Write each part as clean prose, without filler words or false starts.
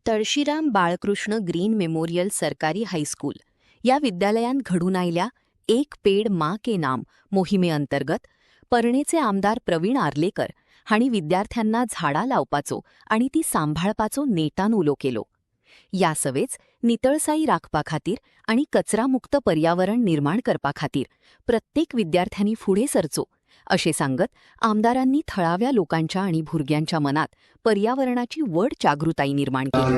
तळशीराम Balkrishna green memorial सरकारी high school या विद्यालयात घडून आयल्या एक पेड माँ के नाम मोहिमेअंतर्गत पर्णेचे आमदार प्रवीण आर्लेकर हांणी विद्यार्थ्यांना झाडां लावपाचो आणि ती सांभाळपाचो नेटान उलो केलो. या सवेच नितळसाई राखपा खातीर आणि कचरामुक्त पर्यावरण निर्माण करपा खातीर प्रत्येक विद्यार्थ्यांनी फुडें सरचो अशें सांगत आमदारांनी थळाव्या लोकांच्या आणि भुरग्यांच्या मनात पर्यावरणाची व्हड जागृताई निर्माण केली.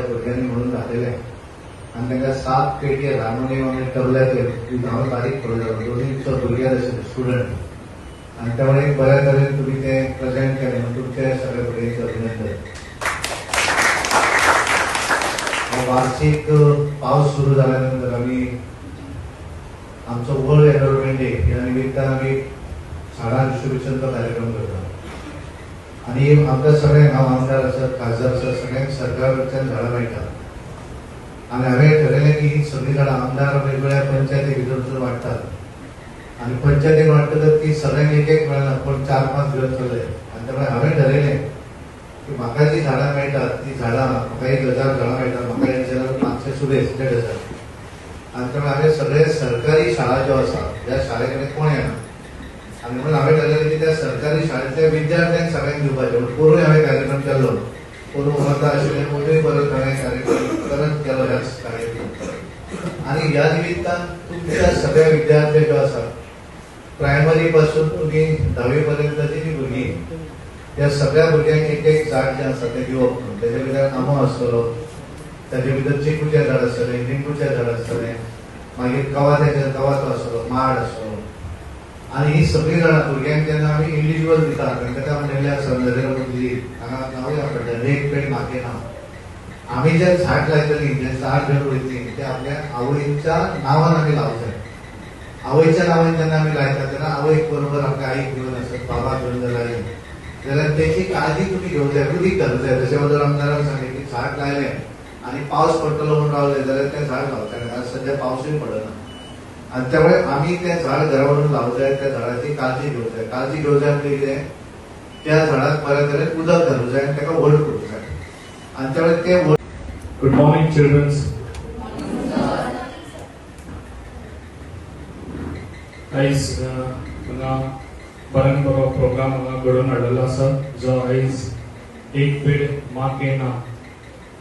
आणि तांकां 7 पेटी हार्मोनियम तबल्याचेर हांव बारीक पळयलो दोनूय भुरगे आशिल्ले स्टुडंट आनी त्यामुळे एक बऱ्या तरेन तुमी तें प्रेजेंट केलें. तुमचे सगळे भुरग्यांचे अभिनंदन. वार्षिक पावस सुरू जाल्या नंतर आमी आमचो वर्ल्ड एनवायरमेंट डे ह्या निमित्तान आमी झाडां डिस्ट्रिब्युशनचो कार्यक्रम करता आनी आमकां सगळ्यांक हांव आमदार आसात खासदार आसात सगळ्यांक सरकार कडच्यान झाडां मेळटा आनी हांवें ठरयलें की ही सगळीं झाडां आमदार वेगवेगळ्या पंचायती भितर वाडटात आनी पंचायतीन वाडटकच ती सगळ्यांक एक एक मेळना पण 4-5 घेवन चलले आनी त्यामुळे हांवें ठरयलें की म्हाका जी झाडां मेळटात ती झाडां म्हाका 1000 झाडां मेळटात म्हाका एक झाडां 500 सुबेज 1,500 आनी त्यामुळे हांवें सगळे सरकारी शाळा ज्यो आसा ज्या शाळे कडेन कोण येना आनी म्हणून हांवें ठरयलें की त्या सरकारी शाळेंतल्या विद्यार्थ्यांक सगळ्यांक दिवपाचें. पयरूय हांवें कार्यक्रम केल्लो पयरूं उमरता आशिल्ले पयरूय परत हांवें कार्यक्रम परत केलो ह्याच शाळेंत आनी ह्या निमित्तान तुमच्या सगळ्या विद्यार्थी ज्यो आसा प्रायमरी पासून तुमी 10वी पर्यंतची जी भुरगीं त्या सगळ्या भुरग्यांक एक एक झाड जें आसा तें दिवप. तेजे भितर आंबो आसतलो, तेजे भितर चिकूचें झाड आसतलें, लिंबूचें झाड आसतलें, मागीर कवाथ्याचें कवाथो आसतलो, माड आसतलो आनी ही सगळीं झाडां भुरग्यांक जेन्ना आमी इंडिव्हिज्युअल दितात आनी ताका म्हणलेलें आसा नरेंद्र मोदी हांगा नांवूय आपणलें एक पेड माँ के नाम. आमी जें झाड लायतलीं जें झाड घेवन वयतलीं तें आपल्या आवयच्या नांवान आमी लावचें. आवयच्या नांवान जेन्ना आमी लायतात तेन्ना आवयक बरोबर आपल्या आईक घेवन आसत बाबा घेवन जर लायलें जाल्यार तेची काळजी तुमी घेवंक जाय, कुदीक घालूंक जाय. तशें बद्दल आमदारान सांगलें की झाड लायलें आनी पावस पडटलो म्हूण रावलें जाल्यार तें झाड लावचें ना. सद्या पावसूय पडना आनी त्यामुळे आमी तें झाड घरा व्हरून लावंक जाय. त्या झाडाची काळजी घेवंक जाय. काळजी घेवंक जाय म्हणजे कितें त्या झाडाक बऱ्या तरेन उदक घालूंक जाय आनी ताका व्हड करूंक जाय आनी त्यामुळे तें. Good morning, children. आयज हांगा बऱ्यान बरो प्रोग्राम हांगा घडोवन हाडलेलो आसा जो आयज एक पेड माँ के नाम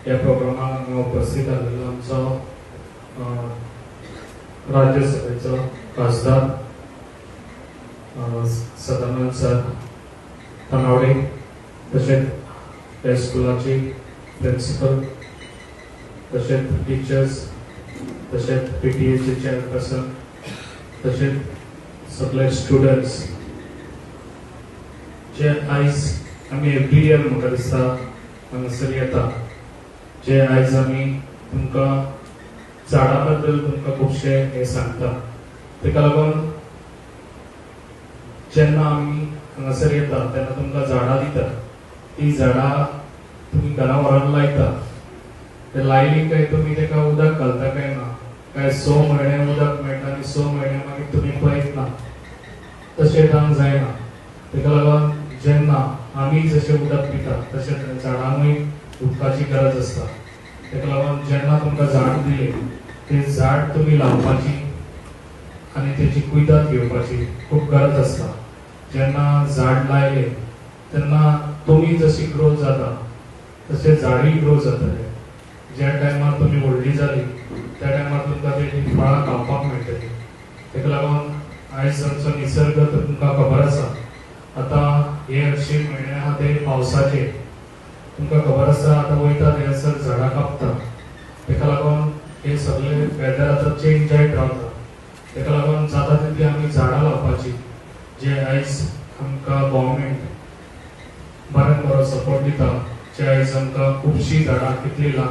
ह्या प्रोग्रामाक हांगा उपस्थित आसलेलो आमचो राज्यसभेचो खासदार सदानंद सर तनावडे, तशेंच ह्या स्कुलाची प्रिंसिपल, तशेंच टिचर्स, तशेंच PTA चे चेअरपर्सन, तशेंच सगळे स्टुडंट्स जे आयज आमी एवरी इयर म्हाका दिसता हांगासर येता, जे आयज आमी तुमकां झाडां बद्दल तुमकां खुबशे हे सांगता. तेका लागून जेन्ना आमी हांगासर येता तेन्ना तुमकां झाडां दिता, ती झाडां तुमी घरा व्हरून लायता. ते लायली काय तुमी तेका उदक घालता काय ना, काय 6 म्हयने उदक मेळटा आनी 6 म्हयने मागीर तुमी पळयत ना, तशें जावंक जायना. तेका लागून जेन्ना आमी जशें उदक पिता तशें झाडांकूय उदकाची गरज आसता. तेका लागून जेन्ना तुमकां झाड दिलें तें झाड तुमी लावपाची आनी तेची कुयदाद घेवपाची खूब गरज आसता. जेन्ना झाड लायलें तेन्ना तुमी जशी ग्रो जाता तशें झाडूय ग्रो जातलें. ज्या टायमार तुमी व्हडली जाली त्या टायमार तुमकां तेजी फळां खावपाक मेळटलीं. तेका लागून आयज आमचो निसर्ग तुमकां खबर आसा. आतां हे अशे म्हयने आहा ते पावसाचे, तुमकां खबर आसा आतां वयता थंयसर झाडां कापता. तेका लागून हे सगळे वेदर आतां चेंज जायत रावता. तेका लागून जाता तितली आमी झाडां लावपाची, जे आयज आमकां गव्हर्मेंट बऱ्यान बरो सपोर्ट दिता, जे आयज आमकां खुबशीं झाडां कितली